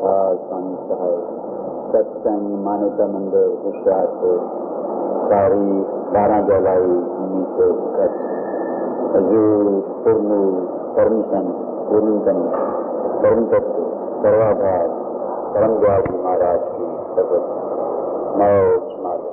आभार स्वामी सहाय सत्संग मान्यता मंदिर हुशियारपुर तारीख 12 जुलाई 1961 हजूर पूर्णूर परमिशन पूर्णतन परम तत्व सर्वाधार परम दयालु महाराज की शपथ मौज मारो।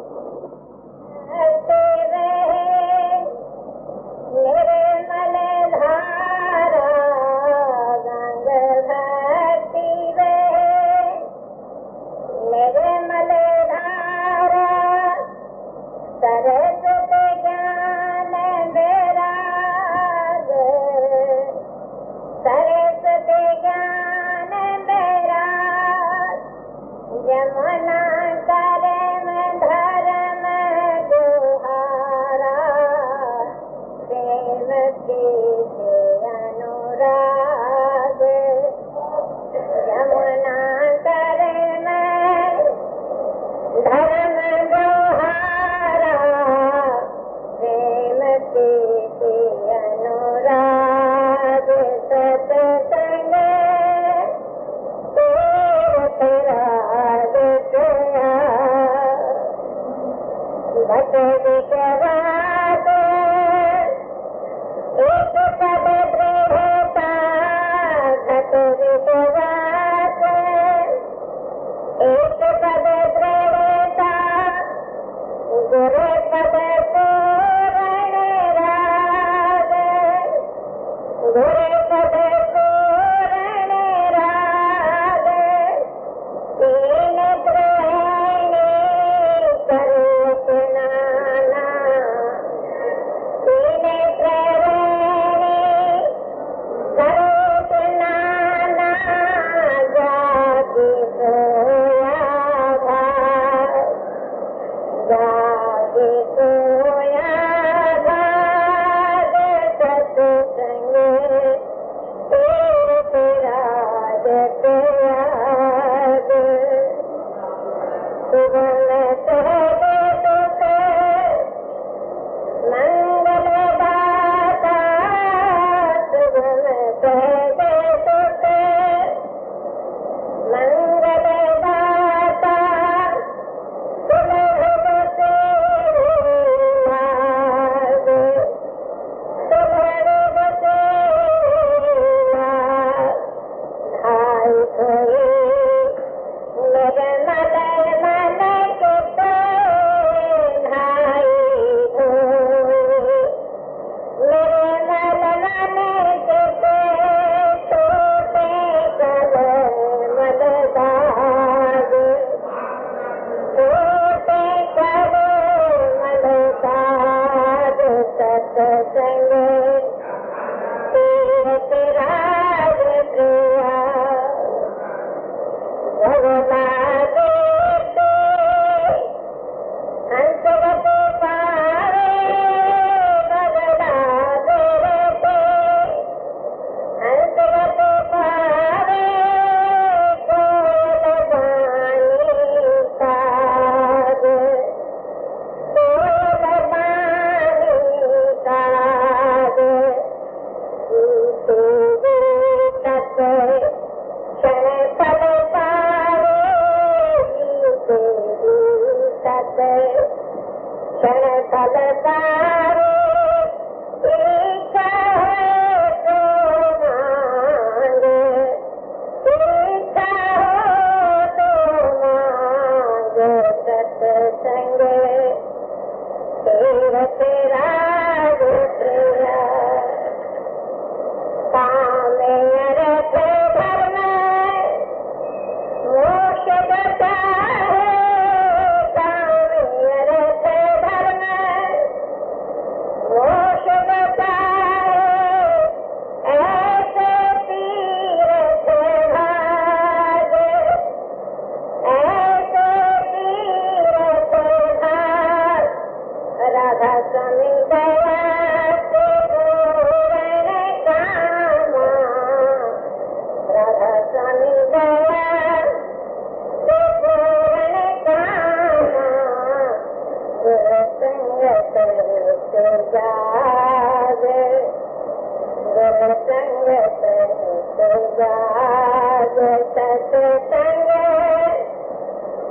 संग सत्संग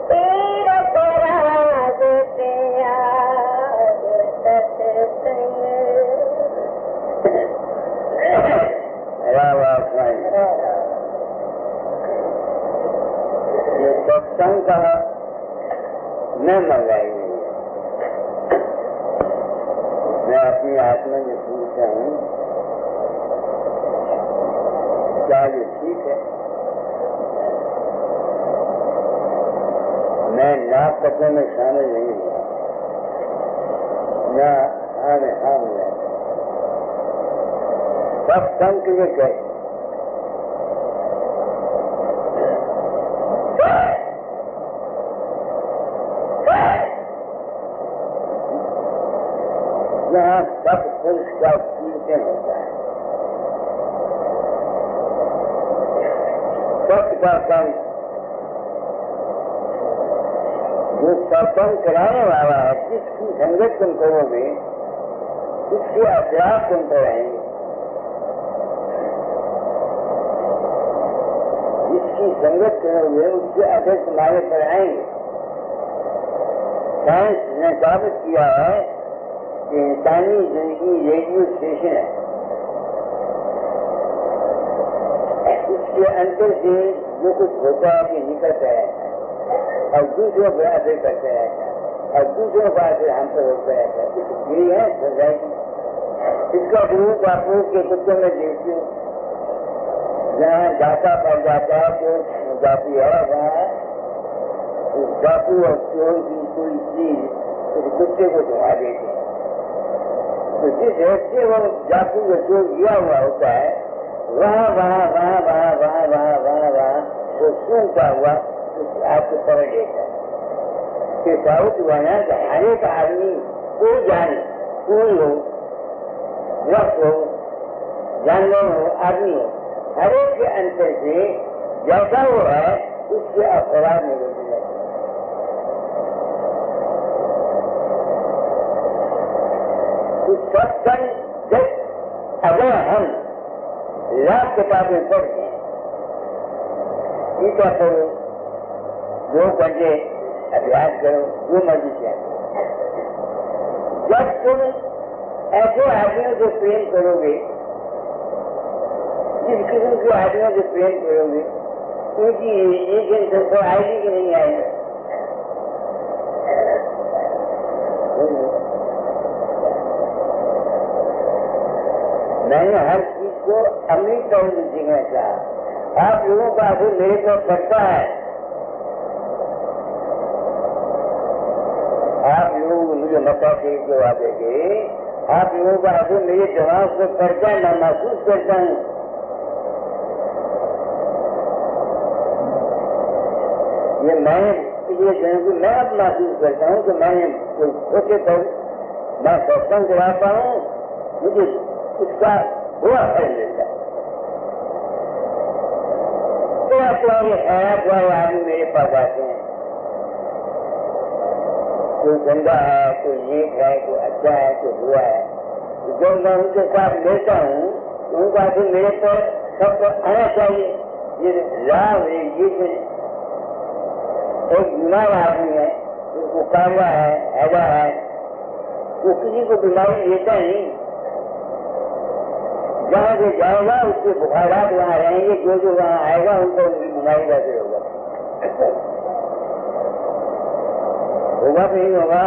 तीरथ राज त्याग सत्संग। ये सत्संग का मैं मंगाई नहीं है। मैं अपनी आत्मा में पूछता हूँ क्या ये ठीक है? मैं ना पकड़ने में शामिल नहीं हुआ, ना हाँ में हाँ मिला। सत्संग के लिए कहे यहाँ सब पुरुष का कीर्तन होता है, सत्य का संग। जो सत्संग कराने वाला है, जिसकी संगत तुम करोगे, उसके अभ्यास तुम कराएंगे, जिसकी संगत करोगे उसके अभ्यास तुम्हारे पर आएंगे। साइंस ने साबित किया है कि इंसानी जिंदगी रेडियो स्टेशन है। इसके अंतर से जो कुछ होता है कि निकलता है और दूसरों पर असर करता रहता है और दूसरों का असर हम पर होता रहता है। यही है सोसाइटी। इसका रूप आप लोग के कुत्तों में देखते हो, जहाँ जाता पड़ जाता है जो जाती है, वहाँ उस डाकू और चोर की कोई चीज उस कुत्ते को धुआ देते हैं। तो जिस व्यक्ति वो जाकू को चोर किया हुआ होता है, वहाँ वहाँ वहाँ वहाँ वहाँ वहाँ वहाँ वहाँ वो सुनता हुआ आपको पकड़ लेता है। कि साउथ वाला हर एक आदमी कोई जाने, कोई हो, वक्त हो, जानवर हो, आदमी हो, हर एक के अंतर से जैसा वो है उसके अपराध में होते जाते हैं। तो सत्संग अगर हम लाख किताबें पढ़ते हैं, गीता पढ़ो, 2 घंटे अभ्यास करो, वो मर्जी चाहिए। जब तुम ऐसे आदमियों से प्रेम करोगे, जिस किस्म के आदमियों से प्रेम करोगे, उनकी एक इंसान पर आएगी कि नहीं आएगी? मैंने हर चीज को अमृत तौर से सीखना चाहा। आप लोगों का आखिर मेरे पर पड़ता है, आप लोग मुझे मौका दे के वादे के, आप लोगों का आखिर मेरे दिमाग पर पड़ता है, मैं महसूस करता हूँ। ये मैं मैं अब महसूस करता हूँ कि मैंने कोई खोटे पर मैं सत्संग कराता हूँ, मुझे उसका हुआ फल मिलता है। तो आदमी मेरे पास आते हैं, कोई गंदा है, कोई नेक है, कोई अच्छा है, कोई बुरा है। जब मैं उनके साथ मिलता हूँ तो उनका आखिर मेरे पर सब पर आना चाहिए। ये लाभ ये एक बीमार आदमी है, उसको कामवा है, हैजा है, वो किसी को बीमारी लेता नहीं। जहाँ से जाएगा उसके बुखारात वहाँ रहेंगे, जो वहाँ आएगा उनको उनकी बीमारी कैसे होगा? होगा कि नहीं होगा?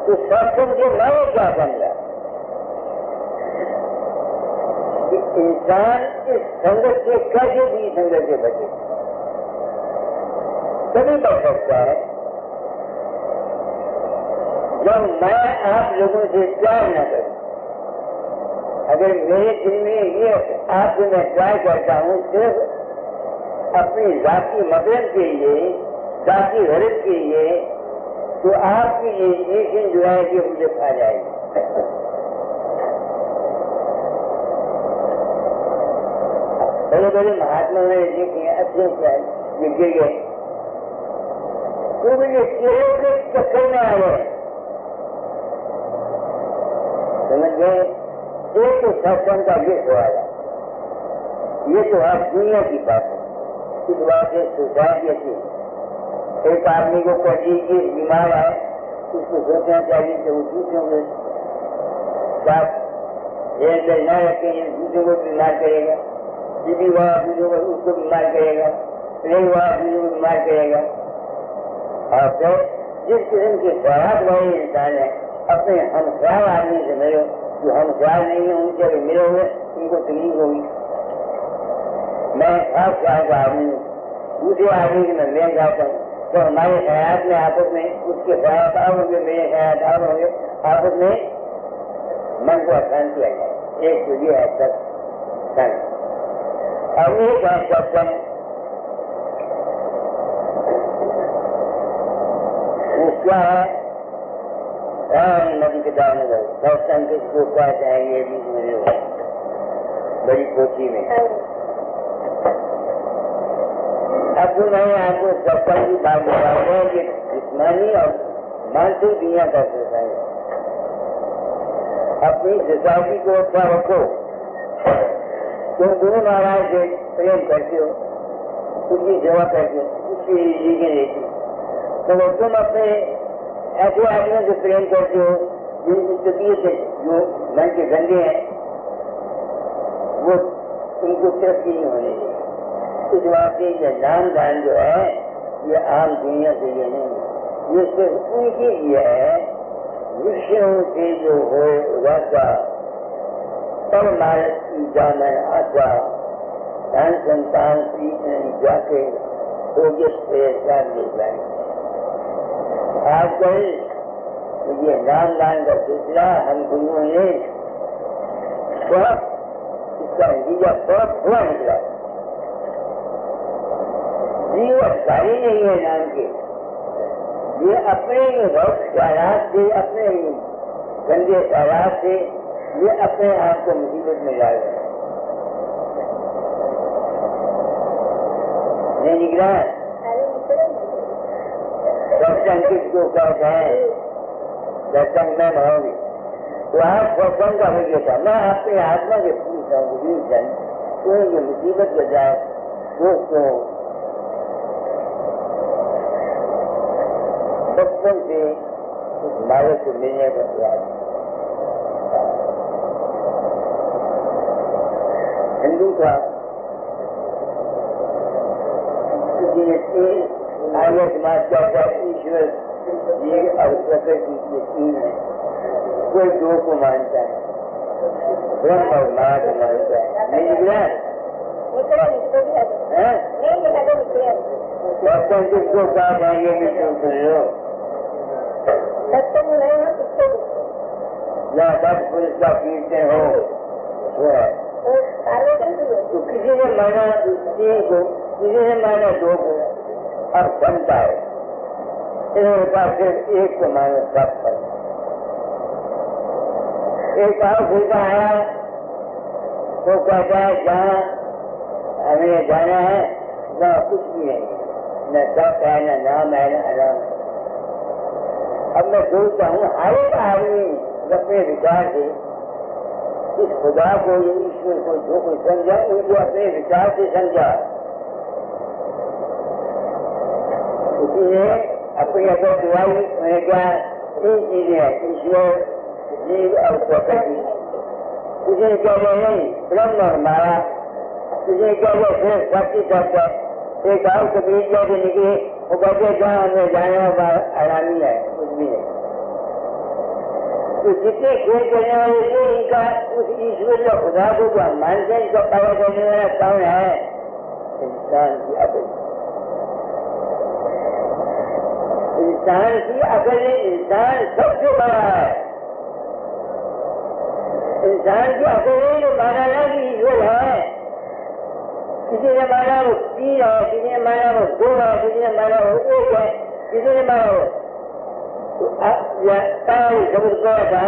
तो सत्संग के मैंने क्या समझा कि इंसान इस संगत से कैसे भी संगत से बचे, तभी बच सकता है जब मैं आप लोगों से प्यार न करूं। अगर मेरे दिल में ये आपसे मैं प्यार करता हूँ सिर्फ अपनी जाति मतलब के लिए, जाति गरज के लिए, तो आपकी ये चीजें जो है कि मुझे खा जाएगी। बड़े बड़े महात्मा ने देखे अच्छे से ये गिर गए, क्योंकि ये चेहरे के चक्कर में आ गए। समझ गए? एक तो सत्संग का गिफ्ट हुआ, ये तो आप दुनिया की बात है। इस बात से सोसाइटी अच्छी है। एक आदमी को कोई चीज बीमार है, उसको सोचना चाहिए कि वो दूसरों के साथ ये न रखेंगे, दूसरों को बीमार करेगा, जीवी हुआ दूसरों को उसको बीमार करेगा, प्रेम हुआ दूसरों को बीमार करेगा। और फिर जिस किस्म के खराब वाले इंसान है, अपने हमसार आदमी से मिलो, जो हमसार नहीं है उनसे अगर मिले हुए उनको तकलीफ होगी। मैं खास ख्याल का आदमी हूँ, दूसरे आदमी की मैं मेल जाता हूँ, तो हमारे ख्याल में आपस में उसके ख्याल आप होंगे, मेरे ख्याल आप होंगे, आपस में मन को अशांति आ जाए। एक तो ये है सत्संग। अब एक है सत्संग, क्या है? नदी किताब में सत्संग किसको कहते हैं, ये भी मेरे बड़ी पोथी में। अब जो मैंने आपको सत्संग की बात बताया है कि जिस्मानी और मानसिक दुनिया का सत्संग है। अपनी सोसाइटी को अच्छा रखो, तुम गुरु महाराज से प्रेम करते हो, उनकी सेवा करते हो, उसकी चीजें लेती, तो तुम अपने ऐसे आदमियों से प्रेम करते हो जिनकी तबीयत से जो मन के गंदे हैं, वो उनको तरक्की नहीं होने चाहिए। इस वास्ते ये नाम दान जो है ये आम दुनिया से ये नहीं, ये सिर्फ उनके लिए है विषयों से जो हो वैसा परमार्थ की जाने आशा धन संतान प्रीत नहीं जाके ओजस प्रेरकार मिल जाएंगे। आजकल ये नाम दान का सिलसिला हम गुरुओं ने बहुत इसका नतीजा बहुत हुआ निकला। जीव अधिकारी नहीं है नाम के, ये अपने ख्यालात से, अपने गंदे ख्यालात से ये अपने आप को मुसीबत में डाल रहे हैं। नहीं निकला सत्संग किसको कहते हैं? सत्संग में रहोगे तो आप सत्संग का हो था। मैं अपने आत्मा से पूछता हूँ तो ये मुसीबत के जाए दोस्तों सत्संग से उस मालिक को मिलने का प्रयास। हिंदू का आर्य समाज का ईश्वर जी और प्रकृति ये तीन है। कोई दो को मानता है, ब्रह्म और माँ को मानता है। नहीं निकला सत्संग किसको कहा जाएंगे भी तुम सुन लो। या दस पुरुष का कीर्तन हो वो है। तो किसी ने माना तीन को, किसी ने माना दो को, अब बनता है इन्होंने पास सिर्फ एक को मानो सब पर। एक और भूखा आया तो कहता है जहाँ हमें जाना है न कुछ भी नहीं, न सब है, न नाम है, न आराम है। अब मैं सोचता हूँ हर एक आदमी अपने विचार से इस खुदा को, ये ईश्वर को जो कोई समझा उनको अपने विचार से समझा। उसी ने अपनी अगर दुआई मैंने क्या तीन चीजें हैं, ईश्वर, जीव और प्रकृति। तुझे क्या नहीं ब्रह्म और माया, तुझे क्या सिर्फ शक्ति तत्व। एक और कबीर जैसे निकले वो कहते जहाँ हमें जाना आरामी है, कुछ भी नहीं। तो जितने खेल करने वाले थे इनका उस ईश्वर या खुदा को जो हम मानते हैं इसका पैदा करने वाला कौन है? इंसान की अकल। इंसान की अकल है, इंसान सबसे बड़ा है। इंसान की अकल है जो माना ना कि ईश्वर है। किसी ने माना वो तीन है, किसी ने माना वो दो है, किसी ने माना वो एक है, किसी ने माना वो तो समझ गया था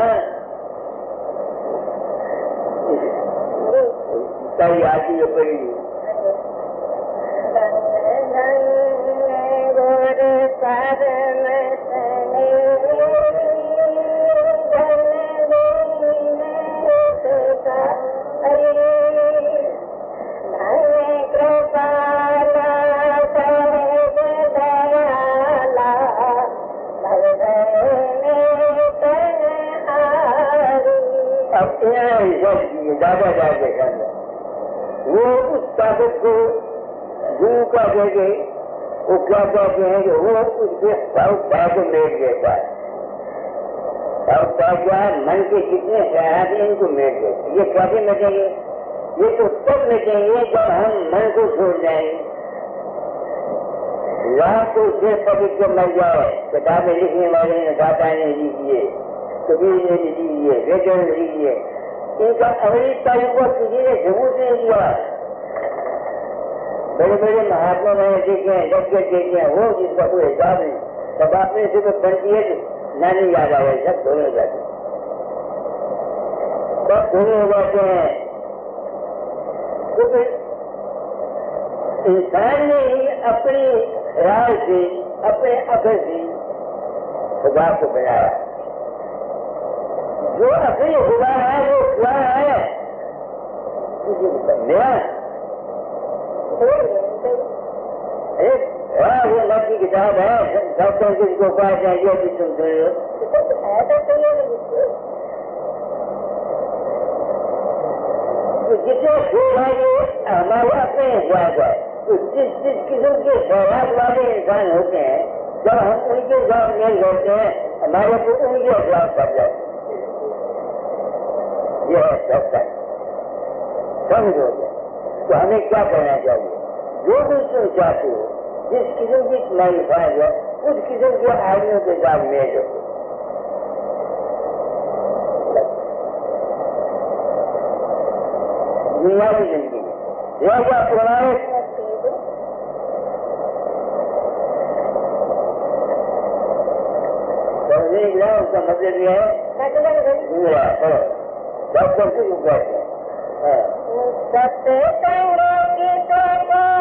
कई आती है पड़ी अरे के अंदर, वो उस ताकत को गुरु का दे गई, वो क्या कहते हैं कि वो उसके साउथ भाव को मेट देता है। साउथ भाव क्या है? मन के जितने ख्याल हैं इनको मेट देते। ये कैसे मिटेंगे? ये तो तब मिटेंगे जब हम मन को छोड़ जाएंगे। लाख को से पवित्र मर जाए, किताबें लिखने वाले ने दाता ने लिखिए, कबीर ने लिखिए, वेदन ने लिखिए, इनका अमृत को किसी ने सबूत नहीं दिया। बड़े बड़े महात्मा मैंने देखे हैं, डॉक्टर देखे हैं, वो जिसका कोई हिसाब नहीं, तब आपने सिर्फ बनती है नानी याद आ गई, सब धोने जाते सब धोने हो जाते हैं। तो फिर इंसान ने ही अपनी राय से, अपने अकल से खुदा को बनाया। जो असली खुदा है वो क्या है? किसी को समझा? अरे वो लव की किताब है, डॉक्टर किसको पास चाहिए कि तुम सुन लो। तो जितने शोर है वो हमारे अपने हिसाब है। तो जिस किस्म के शराब वाले इंसान होते हैं, जब हम उनके साथ मेल होते हैं, हमारे को उनके खिलाफ पड़ जाते हैं। ये है सबका समझ हो गया। तो हमें क्या करना चाहिए? जो भी तुम चाहते हो, जिस किस्म की तुम्हारी ख्वाहिश है, उस किस्म के आदमियों के साथ मेल रखो। दुनियावी जिंदगी में यह प्रमाणित उसका मतलब ये है डॉक्टर से क्यों कहते हैं? सत्संगों की तो कहते हैं,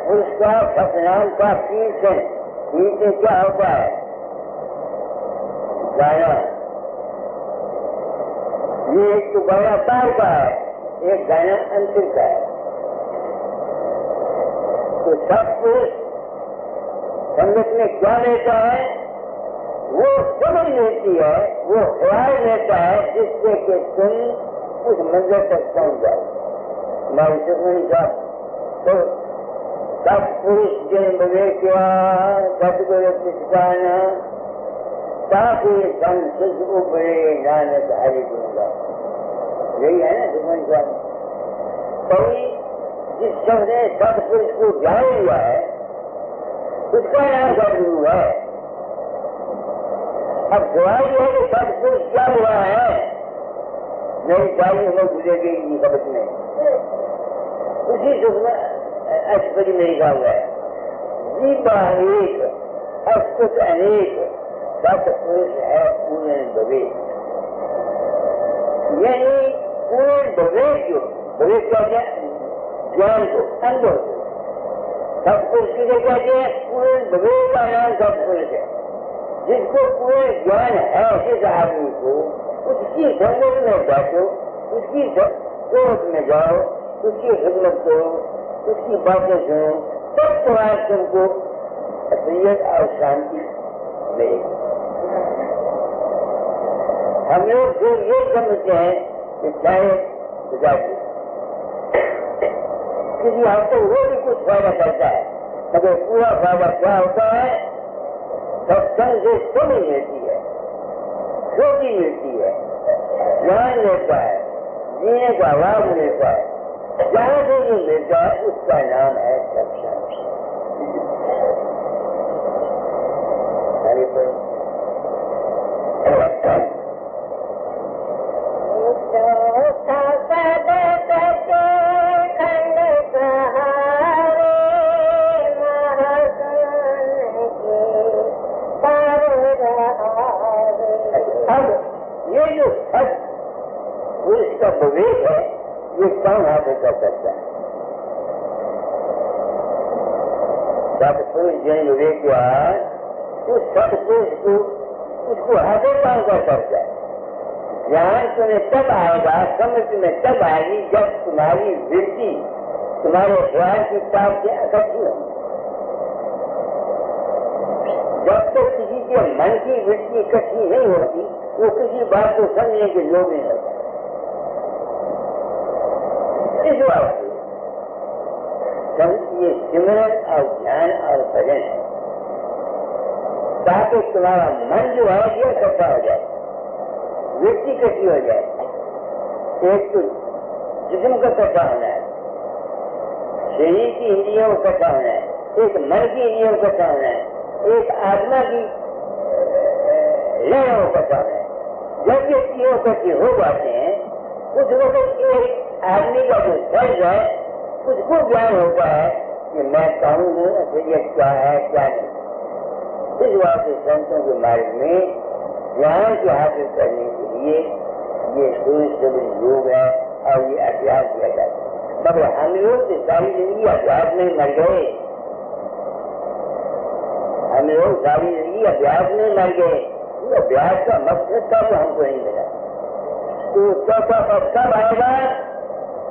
तो उसका सपनाम का पीछे क्या होता है? गाना। ये एक तो गाना तार का है, एक गाना अंतिम का है। तो सब पुरुष संगत में क्या लेता है? वो समझ लेती है, वो ख्याल लेता है, जिससे कि तुम उस मंजिल तक पहुंच जाओ। मैं सुखमणि साहब तो सब पुरुष जन विवेक्या सतगुरु पिछाना ताकि संसद उभरे नानक हरि गुणगा। यही है ना सुखमणि साहब। कोई जिस शब्द ने सतपुरुष को जान लिया है, उसका नाम सतगुरु है। अब सवाल यह है कि सतपुरुष क्या हुआ है? मेरी सारी उम्र गुजरेगी इसी कबत में, उसी सुख में अष्टपदी मेरी का हुआ है। जीवा एक, अष्टुत अनेक, सतपुरुष है पूर्ण विवेक। यानी पूर्ण विवेक जो विवेक कहते हैं ज्ञान को, अनुभव को। सतपुरुष किसे कहते हैं? पूर्ण विवेक का नाम सतपुरुष है। जिसको पूर्ण ज्ञान है जिस आदमी को, उसकी संगत में बैठो, उसकी सोच में जाओ, उसकी खिदमत करो, उसकी बातें सुनो, तब तुम्हारे तुमको असलियत और शांति मिलेगी। हम लोग जो ये समझते हैं कि चाहे किसी हद तक वो भी कुछ फायदा करता है, मगर पूरा फायदा क्या होता है? सत्संग से समझ मिलती है, सोची मिलती है, ज्ञान मिलता है, जीने का लाभ मिलता है। जहाँ से जो मिलता है उसका नाम है सत्संग। अब ये जो पुरुष का विवेक है, ये कौन हासिल कर सकता है? सतपुरुष जन विवेक उस सदपुरुष को उसको हाथों पांव का कर जाए। ज्ञान तुम्हें तब आएगा, समझ तुम्हें तब आएगी जब तुम्हारी वृत्ति तुम्हारे ख्याल की ताप से इकट्ठी होगी। जब तक किसी के मन की वृत्ति इकट्ठी नहीं होती वो किसी बात को समझने के योग नहीं होता। इस बात ये सिमरन और ध्यान और भजन है ताकि तुम्हारा मन जो है ये इकट्ठा हो जाए, वृत्ति इकट्ठी हो जाए। एक तो जिस्म का इकट्ठा होना है, शरीर की इंद्रियों को इकट्ठा होना है, एक मन की इंद्रियों को इकट्ठा होना है, एक आत्मा की लहरों को इकट्ठा होना है। जब ये तीनों इकट्ठे हो जाते हैं उस वक्त एक आदमी का जो दर्द है उसको ज्ञान होता है कि मैं कहूँ ये क्या है क्या नहीं। इस बात से संतों के मार्ग में ज्ञान को हासिल करने के लिए ये सूर्य योग है और ये अभ्यास किया जाता है। मगर हम लोग तो सारी जिंदगी अभ्यास में मर गए, हम लोग सारी जिंदगी अभ्यास में मर गए। अभ्यास का मकसद था तो हमको नहीं मिला, तो चौथा पद कब आएगा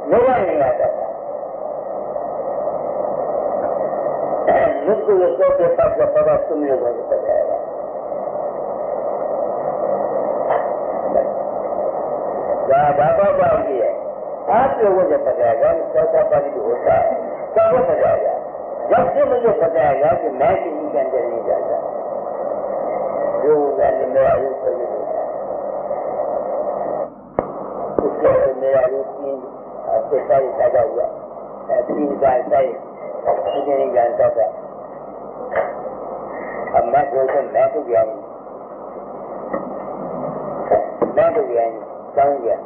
मेरा नहीं आता था। मुझको ये चौथे पद का पता तुम लोगों को पता आएगा। बाबा बाबू जी है, आप लोगों को पता आएगा चौथा पद जो होता है कब पता आएगा? जब से मुझे पता आएगा कि मैं किसी के अंदर नहीं जाता, जो मेरा रूप प्रकट होता है उसके मेरा रूप 3 हफ्ते पहले पैदा हुआ, 3 साल पहले मुझे नहीं जानता था। अब मैं सोचता मैं तो गया नहीं, कहूँ गया।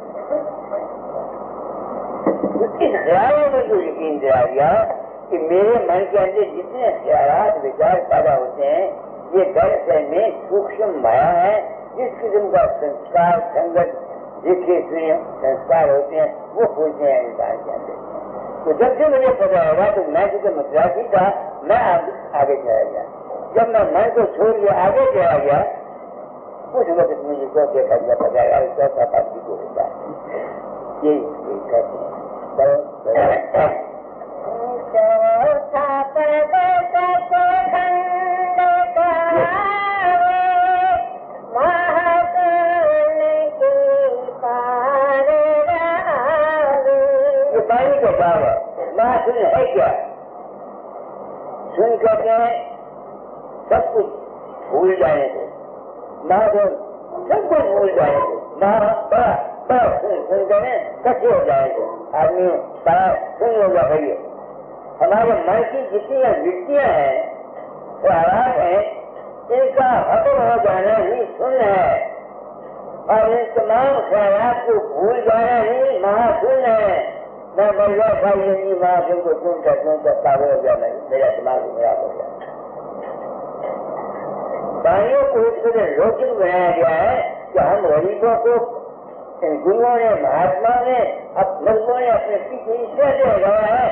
इस ख्यालों में जो यकीन दिला दिया कि मेरे मन के अंदर जितने ख्यालात विचार पैदा होते हैं ये दरअसल में सूक्ष्म माया है। जिस किस्म का संस्कार संगत देखे सुने संस्कार होते हैं वो खोजते हैं इंसान के अंदर। तो जब से मुझे पता होगा तो मैं जो मजाक ही था मैं आगे चला गया। जब मैं मन को छोड़ के आगे चला गया उस वक्त मुझे चौथे पद का पता है, चौथा पद भी को होता है। यही कहते हैं पानी का भाव है। महाशून्य है क्या? सुन कहते हैं सब कुछ भूल जाने से, महाधुन सब कुछ भूल जाने से, बड़ा सुन कहते कच्चे हो जाएंगे। आदमी बड़ा सुन होगा भाई। हमारे मन की जितनी वृत्तियां हैं वो आराम है, इनका खत्म हो जाना ही सुन है और इन तमाम ख्यालात को भूल जाना ही महाशून्य है। मैं बल्ला भाई नहीं महाशून्य को सुनकर पागल हो गया, मेरा दिमाग खराब हो गया। वाणियों को इस तरह रोचक बनाया गया है कि हम गरीबों को इन गुरुओं ने महात्मा ने मजबूरों ने अपने पीछे इसलिए दे गया है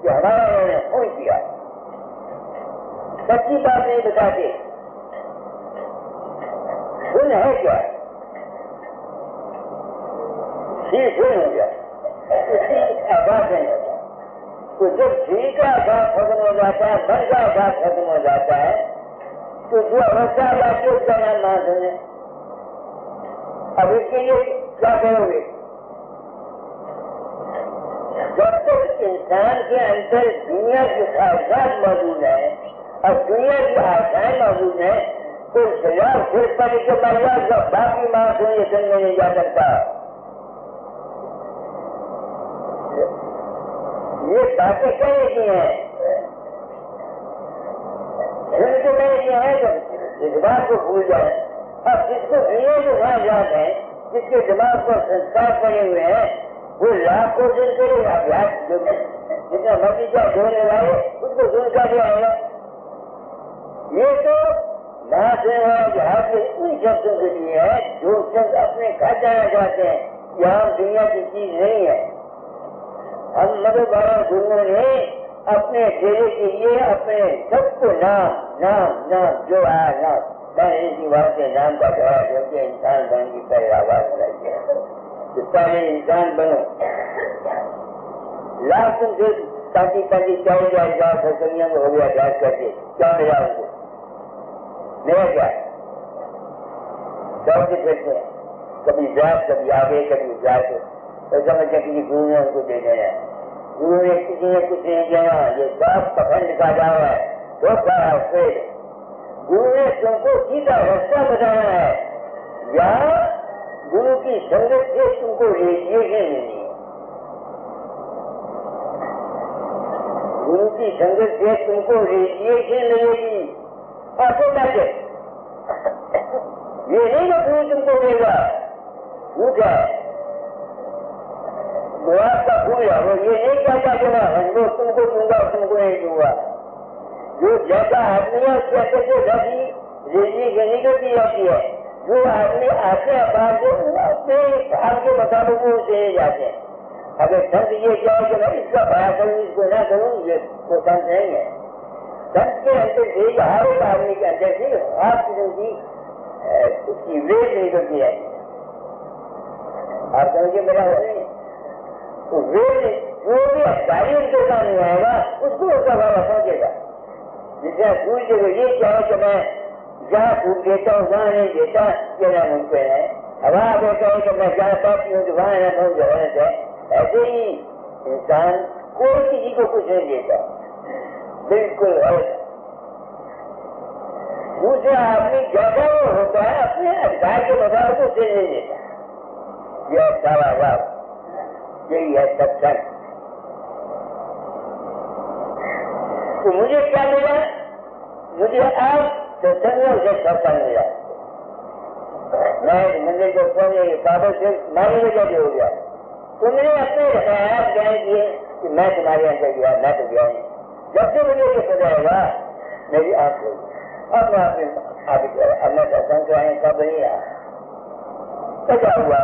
कि हमारा उन्होंने खून किया, सच्ची बात नहीं बताते। सुन है क्या? सिर सुन हो गया, उसकी आवाज नहीं होता। तो जब सिर का आवाज खत्म हो जाता है, मन का आवाज खत्म हो जाता है, तो जो अवस्था बात है उसका नाम ना सुने। अब इसके लिए क्या करोगे? जब तक इंसान के अंदर दुनिया की ख्वाहिशात मौजूद है और दुनिया की आशाएं मौजूद है तो शराब सिर पर के परिवार का बाकी मांस ये समझ नहीं जा सकता। ये बातें कहने की हैं, सुन के कहने की है तो इस बात को भूल जाए। अब जिसको दुनिया के ख्वाहिशात हैं, जिसके दिमाग पर संस्कार पड़े हुए हैं, वो लाभ को दिन करे अभ्यास जितना मर्जी का जोड़ने वाले उसको सुनता भी आएगा। ये तो जहाज के उन शब्दों के लिए है जो शब्द अपने घर जाना चाहते हैं, यहाँ दुनिया की चीज नहीं है। हम मदद वाला गुरुओं ने अपने डेरे के लिए अपने सबको नाम नाम नाम जो आया नाम, मैंने इसी वास्ते नाम का कहा क्योंकि इंसान बनने की पहले आवाज लगाई है तो पहले इंसान बनो। लाख तुमसे ताकि ताकि 40,000 सत्संगियों में हो गया जांच करके क्या मिला उनको? मेरा क्या दौड़ते फिरते हैं, कभी जात कभी आगे कभी जाते, तो समझते किसी गुरु ने उनको दे देना है। गुरु ने किसी ने कुछ नहीं देना, ये सब पखंड का जाओ है, धोखा है। फिर गुरु ने तुमको सीधा रास्ता बताना है या गुरु की संगत से तुमको रेडिएशन मिलनी है। गुरु की संगत से तुमको रेडिएशन मिलेगी। ऑटोमेटिक, ये नहीं कि गुरु तुमको देगा, झूठ है। गुलाब का फूल है, वो ये नहीं कहता कि मैं तुमको दूंगा तुमको नहीं दूंगा। जो जैसा आदमी है उसके अंदर से धरती रेडिएशन निकलती जाती है। जो आदमी आते हैं बाहर से अपने आपके मुताबिक वो चले जाते हैं। अगर संत ये चाहे कि मैं इसका भया करूँ इसको ना करूँ, ये तो संत नहीं है। संत के अंदर से हर एक आदमी के अंदर से हर किस्म की उसकी वेद निकलती है। आप समझिए मेरा हो नहीं तो वेद जो भी कार्य उनके सामने आएगा उसको उसका भाव पहुंचेगा। जिसे सूर्य को ये चाहे कि मैं जहाँ फूक देता हूँ वहाँ नहीं देता, ये ना मुमकिन है। हवा देता है कि मैं जहाँ पाती हूँ तो वहाँ ना पहुँच जाए। ऐसे ही इंसान कोई किसी को कुछ नहीं देता, बिल्कुल ऐसा। दूसरा आदमी जैसा वो होता है अपने अधिकार के मुताबिक उसे नहीं देता। यह सारा भाव, यही है सत्संग। तो मुझे क्या मिला? मुझे आज सत्संगों से सत्संग मिला। मैं मंदिर को पहुंचे काबल से मारने में कैसे हो गया? तुमने अपने रसायन ज्ञान किए कि मैं तुम्हारे अंदर गया, मैं तो गया नहीं। जब से मुझे ये पता होगा मेरी आंख हो गई। अब मैं अब मैं सत्संग से आए कब नहीं आया, तो क्या हुआ?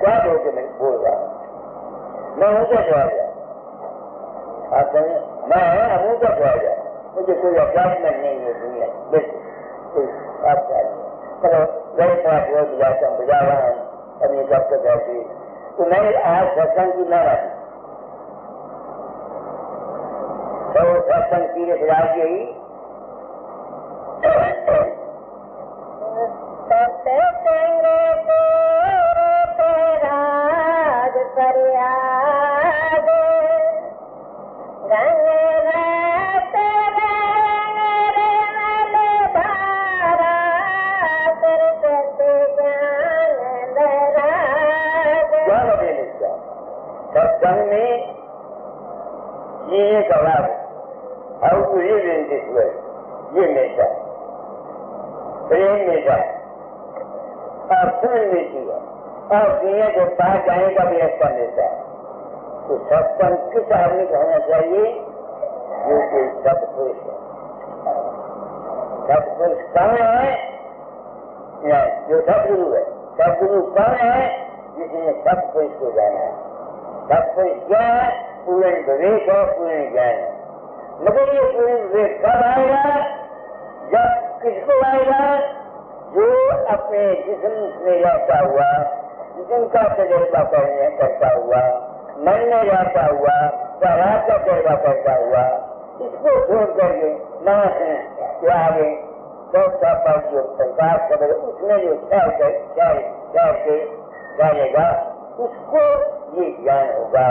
क्या बोल के मैं बोल रहा हूँ, मैं हूँ क्या आ गया? आप समझे, मैं हूँ क्या आ गया? मुझे कोई अटैचमेंट नहीं है दुनिया, बिल्कुल आप चलो गए पास रोज जाता हूँ, बजा रहा हूँ अपनी कब तक ऐसी। तो मैंने आज सत्संग की ना रखी, तो सत्संग की खिलाफ यही राज फरियाद रंग रात धारा सरस्वत ज्ञान सत्संग में जीने का लाभ, how to live in this world, ये मिलता है, प्रेम मिलता है और सुन मिलती है और दुनिया को पार जाने का भी रास्ता मिलता है। तो सत्संग किस आदमी को होना चाहिए? जो कोई सत्पुरुष है। सत्पुरुष कौन है? जो सतगुरु है। सतगुरु कौन है? जिसने सत्पुरुष को जाना है। सत्पुरुष क्या है? पूर्ण विवेक है, पूर्ण ज्ञान है। मगर ये पूर्ण विवेक कब आएगा? जब किसको आएगा? जो अपने जिस्म में रहता हुआ, जिस्म का तजर्बा करता हुआ, मन में रहता हुआ, शराब का तजर्बा करता हुआ, इसको छोड़ करके मांस के आगे बहुत सा जो प्रकाश करेगा उसमें जो डालेगा उसको ये ज्ञान होगा।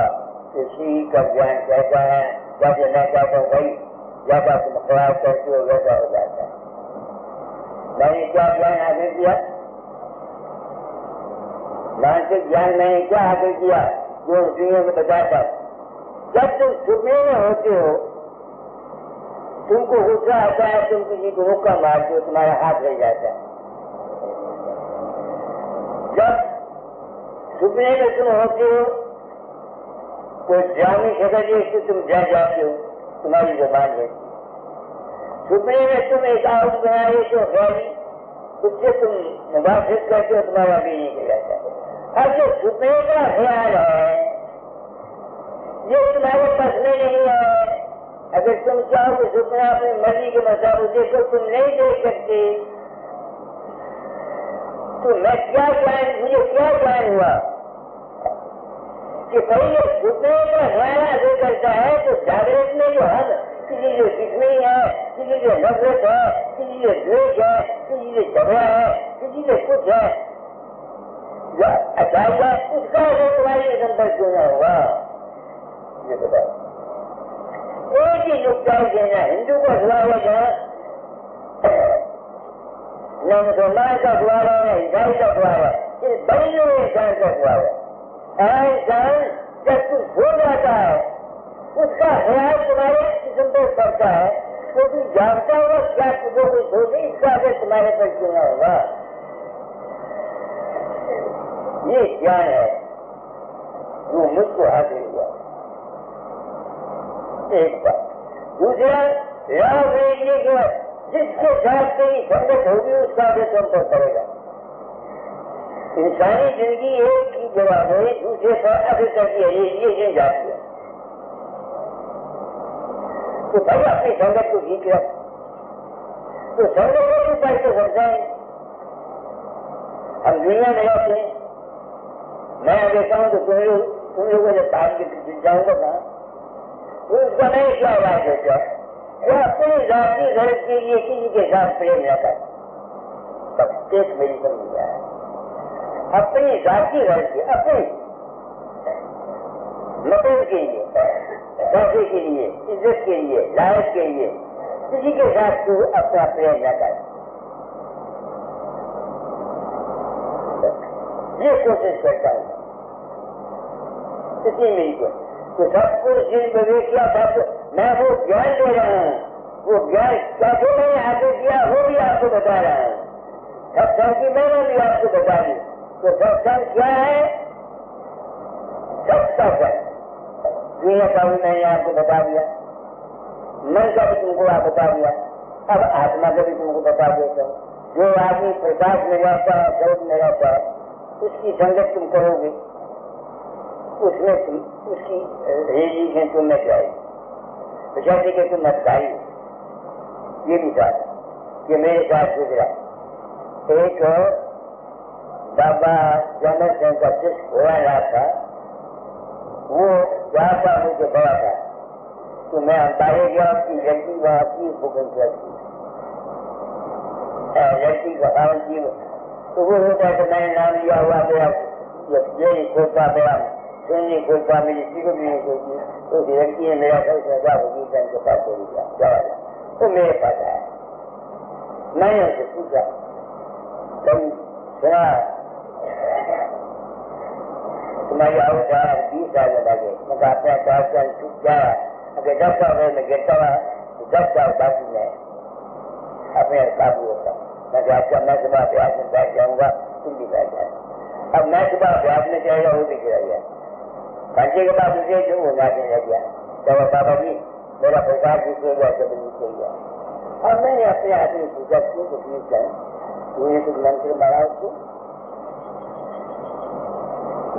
इसी का ज्ञान कहता है, जैसे मैं कहता हूँ भाई ज्यादा तुम खराब करते हो वैसा हो जाता है। मैंने क्या ज्ञान हासिल किया? मानसिक ज्ञान मैंने क्या हासिल किया? जो दुनिया को बताता, जब तुम छुपने में होते हो, तुमको गुस्सा आता है, तुम किसी को मुक्का मारते हो, तुम्हारा हाथ रह जाता है। जब छुपने में तुम होते हो, कोई ड्रामी शक्ल देखते तुम डर जाते हो, तुम्हारी जुबान रहती। छुपने में तुम एक आउट बना लेते हो गैरी, उससे तुम मुबाफिक करते हो, तुम्हारा भी निकल जाता है। अब जो छुपने का ख्याल है ये तुम्हारे पास में नहीं है, अगर तुम चाहो तो सुपना अपनी मर्जी के मुताबिक देखो, तुम नहीं देख सकते। तो मैं क्या ज्ञान, मुझे क्या ज्ञान हुआ कि पहले सुपने का न्याय अगर करता है तो जागृत में जो हम किसी से दुश्मनी है, किसी से नफरत है, किसी से द्वेष है, किसी से झगड़ा है, किसी से कुछ है, अच्छा है, उसका अगर तुम्हारी संपर्क क्यों ना हुआ ये बताओ। एक ही नुकता देना हिंदू का स्वभाव है, न मुसलमान का स्वभाव है, न ईसाई का स्वभाव है, इस बड़ी जो इंसान का स्वभाव है। इंसान जब कुछ हो जाता है उसका ख्याल तुम्हारे किस्म पर पड़ता है, तो भी जानता हुआ क्या तुझे कुछ हो गई, इसका अगर तुम्हारे पर क्यों ना होगा, ये ज्ञान है जो मुझको हासिल हुआ। एक बात। दूसरा, लाभ ये कि जिसके साथ तेरी संगत होगी उसका भी तुम पर पड़ेगा। इंसानी जिंदगी एक ही जगह में दूसरे पर असर करती है, ये जाती है। तो भाई अपनी संगत को ठीक रख, तो संगत को भी पढ़ के सकता है। हम दुनिया में रहते हैं, मैं देखता हूँ तो तुम लोगों ने काम की जाऊंगा कहाँ, तो उसका नहीं क्या आवाज देता है, वो अपनी जाति घर के लिए किसी के साथ प्रेम न कर। बस एक मेरी समझ है, अपनी जाति घर की, अपनी मतलब के लिए, पैसे के लिए, इज्जत के लिए, लायक के लिए किसी के साथ तू अपना प्रेम न कर। ये कोशिश करता हूँ इसी मेरी को, तो सब कुछ जिन विवेकिया सब मैं वो ज्ञान दे रहा हूँ, वो ज्ञान कैसे मैंने हासिल किया वो भी आपको बता रहा हूँ। सत्संग की मैंने भी आपको बता दी। तो सत्संग क्या है? सबका संग दुनिया का भी मैंने आपको बता दिया, मन का भी तुमको आप बता दिया, अब आत्मा का भी तुमको बता देता हूँ। जो आदमी प्रकाश में रहता है, स्वरूप में रहता है, उसकी संगत तुम करोगे, उसमें तुम उसकी रिलीजन तुम में जाएगी। जैसे कि तुम अधिकारी, ये भी था कि मेरे साथ गुजरा एक बाबा जमर सिंह का शिष्य हुआ रहा था, वो जाता मुझे बड़ा था, तो मैं अंतारे गया कि लड़की वहां की भूखन करती लड़की का कारण की, तो वो होता है कि मैंने नाम लिया हुआ गया, ये खोलता गया, सुनने खोलता, मेरी सीखो भी नहीं खोलती, तो लड़की ने मेरा घर से होगी के पास चली गया, तो मेरे पास आया। मैंने उसे पूछा, तुम सुना तुम्हारी आवश्यकता 20 साल में लगे, मैं अपने साथ साल छूट जाए, अगर 10 साल में गिरता हुआ तो 10 साल बाकी में अपने काबू होता। मैं आपका मैं सुबह अभ्यास में बैठ जाऊंगा, तुम भी बैठ जाए। अब मैं सुबह अभ्यास में जाएगा, वो भी गिरा गया, घंटे के बाद मुझे जो हो जाने लग गया, जब बाबा जी मेरा प्रकाश निकल गया, जब निकल गया। और मैंने अपने आदमी पूछा क्यों तकलीफ है, तूने कुछ मंत्र मारा उसको,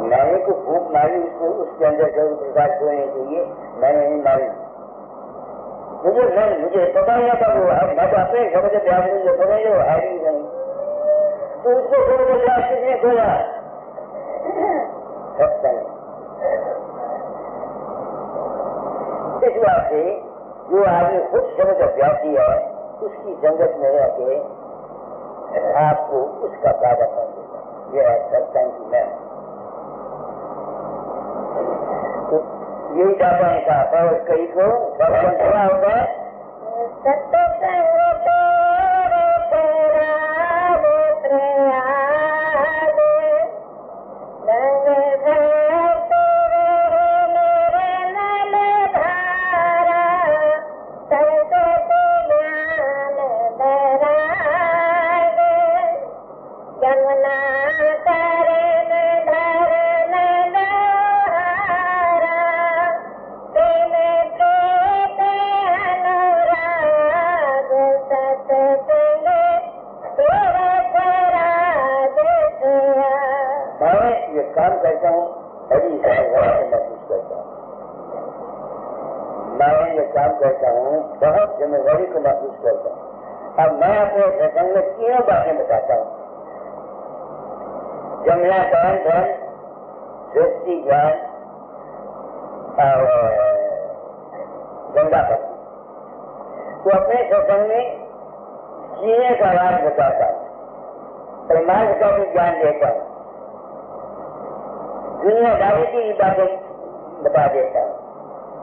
मैंने को भूख मारी उसको, उसके अंदर जरूर प्रकाश होने के लिए मैंने नहीं मारी। मुझे पता नहीं था वो है, मैं तो अपने समझ ध्यान मुझे पता नहीं वो है ही नहीं, तो उसको समझ प्रकाश किसने खोला? सत्संग। इस बात से जो आदमी खुद समझ अभ्यासी है, उसकी संगत में रह के आपको उसका फायदा पहुंचेगा। यह है सत्संग की मैं। तो यही चाहता है कहा और कई को सत्संग क्या होगा? सत्संग मैं ये काम करता हूँ, बहुत जिम्मेदारी को महसूस करता हूँ। अब मैं अपने प्रसंग में तीनों बातें बताता हूँ। जमुना दान धन, सृष्टि ज्ञान और गंगा भक्ति। तो अपने प्रसंग में जीने का राज बताता हूँ, परमार्थ का भी ज्ञान देता हूँ, दुनियादारी की बातें बता देता हूँ।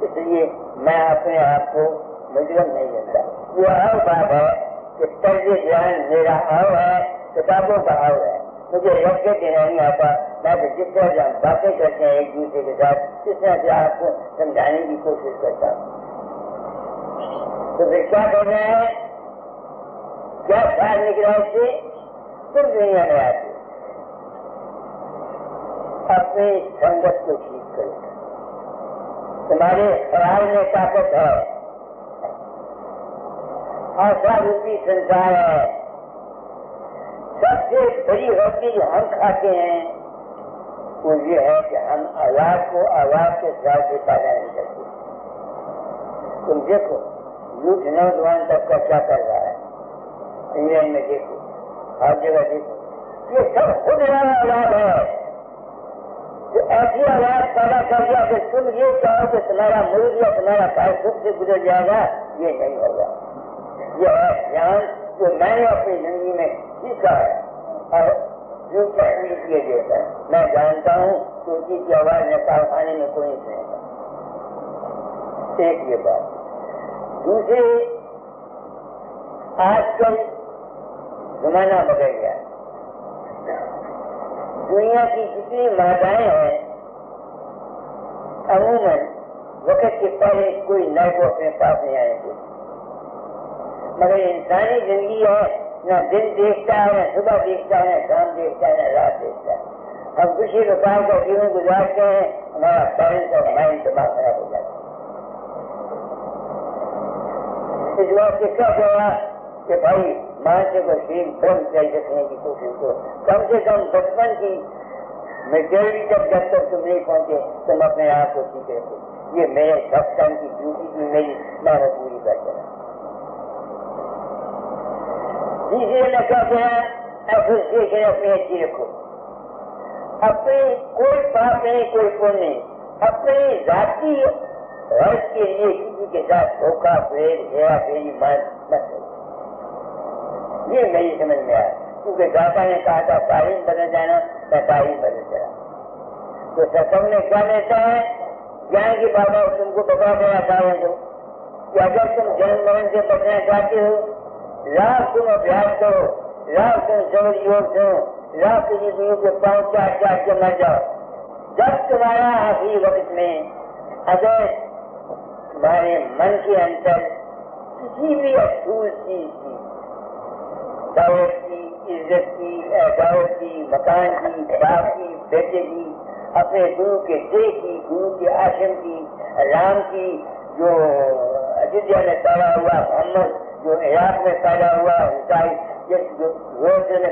इसलिए मैं अपने आप को मुजरम नहीं लेता। ये और बात है कि तर्ज ज्ञान मेरा भाव है, किताबों का भाव है। मुझे रख के नहीं आता। मैं तो जिस तरह हम बातें करते हैं एक दूसरे के साथ, इस तरह से आपको समझाने की कोशिश करता हूँ। तो फिर क्या कर रहे हैं, क्या ख्याल निकला इससे? तुम दुनिया में आते अपनी संगत को ठीक करो। तुम्हारे ख्याल में ताकत है, आशा रूपी संसार है। सबसे बड़ी रोटी जो हम खाते हैं वो ये है कि हम आवाज को आवाज के साथ से पैदा नहीं करते। तुम देखो यूथ नौजवान तक का क्या कर रहा है, इंग्लैंड में देखो, हर जगह देखो, ये सब खुद वाला आवाज है। तो ऐसी आवाज पैदा कर दिया कि तुम ये चाहो कि तुम्हारा मुल्क या तुम्हारा भाई सुख से गुजर जाएगा, ये नहीं होगा। ये है ज्ञान जो मैंने अपनी जिंदगी में सीखा है और जो तकलीफ ये देता है। मैं जानता हूँ कि उनकी आवाज निकाल खाने में कोई नहीं सुनेगा। एक ये बात। दूसरी, आजकल जमाना बदल गया। दुनिया की जितनी माताएं हैं अमूमन वक्त के पहले कोई नए को अपने पास नहीं आएंगे, मगर इंसानी जिंदगी है, न दिन देखता है, न सुबह देखता है, न शाम देखता है, न रात देखता है। हम खुशी प्रकार का जीवन गुजारते हैं, हमारा बैलेंस और माइंड दिमाग खराब हो जाता है। इस बात से क्या कहा कि भाई मानसिक और शरीर बंद कर रखने की कोशिश करो। कम से कम बचपन की मेजोरिटी तक जब तक तुम नहीं पहुंचे तुम अपने आप को ठीक रखो। ये मेरे सत्संग की ड्यूटी की मेरी मैं पूरी करता हूँ। तीसरे में क्या कहा, एसोसिएशन अपनी अच्छी रखो। अपनी कोई पाप नहीं, कोई पुण्य नहीं, अपनी जाति वर्ष के लिए किसी के साथ धोखा फेर हेरा फेरी मत करो। ये मेरी समझ में आया, क्योंकि दाता ने कहा था तारीफ बदल जाना, मैं तारीफ बदल चला। तो सत्संग में क्या लेता है, ज्ञान की बाबा तुमको बता देना चाहे तो कि अगर तुम जन्म मरण से बचना चाहते हो, लाख तुम अभ्यास करो, लाख तुम समझ योग सुनो, लाख किसी गुरु के पाँव चाट चाट के मर जाओ। जब तुम्हारा आखिरी वक्त में अगर तुम्हारे मन के अंदर किसी भी अछूत चीज की, दौलत की, इज्जत की, दौलत की, मकान की, बाप की, बेटे की, अपने गुरु के देह की, गुरु के आश्रम की, राम की, जो अयोध्या में पैदा हुआ, मोहम्मद जो इराक में पैदा हुआ, ईसाई जो रोज में,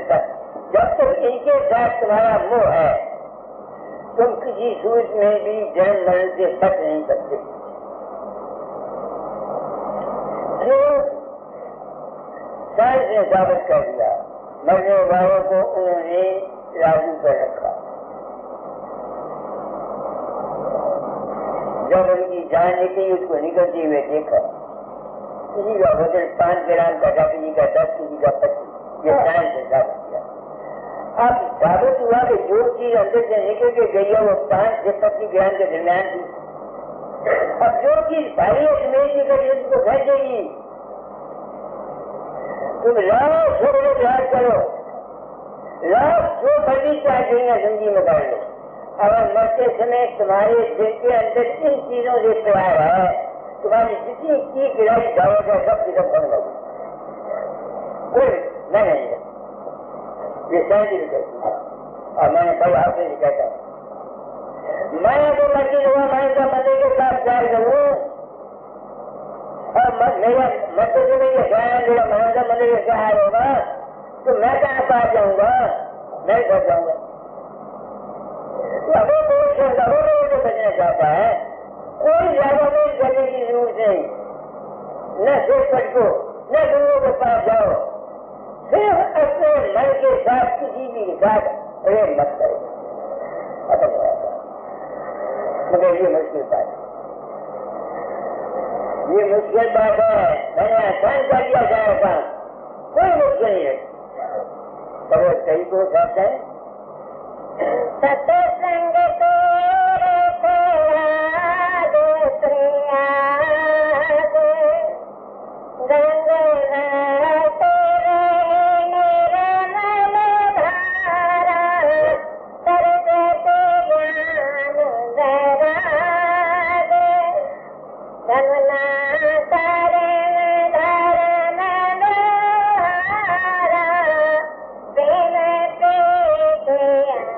जब तक इनके साथ तुम्हारा मोह है तुम किसी सूरज में भी जन्म मरण से बच नहीं सकते। जो साइंस ने साबित कर दिया, मरने वालों को उन्होंने लागू कर रखा। जब उनकी जान निकली उसको निकलते हुए देखा, किसी का वजन 5 ग्राम का था, किसी का 10, किसी का 25, ये साइंस ने साबित किया। अब साबित हुआ कि जो चीज अंदर से निकल के गई है वो 5 से 25 ग्राम के दरमियान थी। अब जो चीज भारी में निकल उसको फेंकेगी। तुम लाख छोड़ो प्यार करो, लाख जो बड़ी चाहते हैं जिंदगी में कर लो, अगर मरते समय तुम्हारे दिल के अंदर इन चीजों से प्यार है, तुम्हारी जितनी की गिराई जाओगे सब किस्म बन लगे कोई नहीं है। ये साइंटिफिक है और मैंने कल आपसे कहता हूँ, मैं अगर मर्जी हुआ मैं का मंदिर के साथ प्यार करूँ और मेरा मस्जिद में ये ख्याल मेरा महंगा मंदिर का ख्याल होगा तो मैं कहाँ पास जाऊंगा, मैं घर जाऊंगा। तो अगर कोई बचना चाहता है कोई लाइब्रेरी करने की जरूरत नहीं, न शेषपट को न गुरुओं के पास जाओ, सिर्फ अपने मन के साथ किसी भी साथ प्रेम मत करो, खत्म हो जाता। मगर ये मुश्किल बात है, ये मुश्किल बात है। मैंने आसान कर दिया सारा काम, कोई मुश्किल नहीं है। तो वो सही को कहते हैं सत्संग तेरे तेरा दूसरे आगे गंगा तेरे निर्मल धारा सरस्वती ज्ञान वैराग रमना तारे धर्म द्वारा प्रेम प्रीति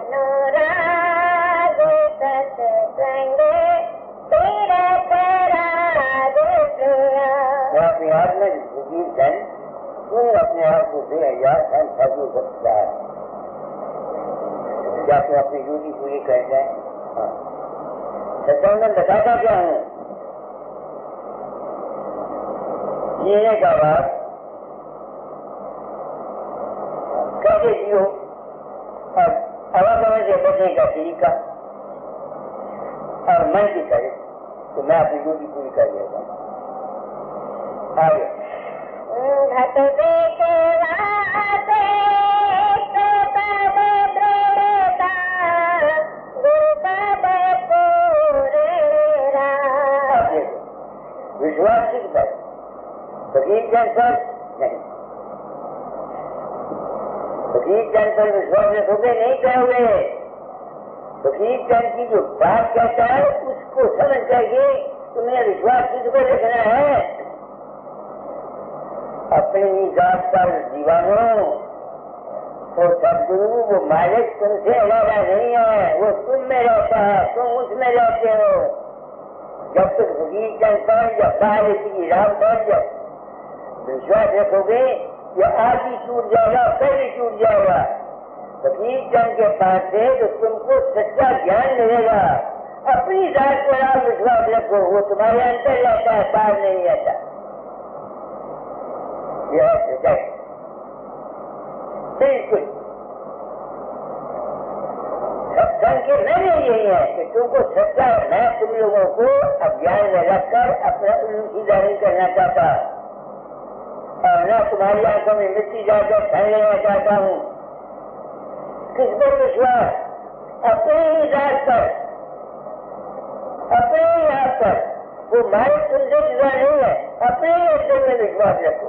अनुराग सत्संग तीरथ राग प्रिया। मैं अपने आप में जिंदगी धन तुम अपने आप को 2000 धन सब सकता है। क्या तुम अपनी ड्यूटी पूरी कर जाए? हाँ, सत्संग में बताता क्या हूँ? जीने का बाद कैसे जियो और अवागमन से बचने का तरीका और मन की करे तो मैं अपनी ड्यूटी पूरी कर लेता हूँ। आगे घट देखे वाते पद दृढ़ता गुरु पद पूर्णा। विश्वास सीखता है, फकीर जन पर नहीं, फकीर जन पर विश्वास रखोगे नहीं कहोगे। फकीर जन की जो बात कहता है उसको समझ करके तुम्हें विश्वास किस पर रखना है? अपनी जात पर दीवानों, वो सदगुरु वो मालिक तुमसे अलावा नहीं है, वो तुम में रहता है, तुम उसमें रहते हो। जब तक फकीर जन पर या बाहर की राम पर जब विश्वास रखोगे या आज ही टूट जाएगा कल ही टूट जाएगा। फकीर जन के पास से तो तुमको सच्चा ज्ञान मिलेगा। अपनी जात पर आप विश्वास रखो, वो तुम्हारे अंदर रहता है, बाहर नहीं रहता। यह सच्चाई बिल्कुल सत्संग के मैंने यही है कि तुमको सच्चा, मैं तुम लोगों को अज्ञान में रखकर अपना उल्लू नहीं करना चाहता और न तुम्हारी आंखों में मिट्टी जाकर फैल लेना चाहता हूँ। किस पर विश्वास? अपने ही जात पर, अपने ही हाथ पर। वो मालिक तुमसे जुदा नहीं है, अपने ही अंदर में विश्वास रखो।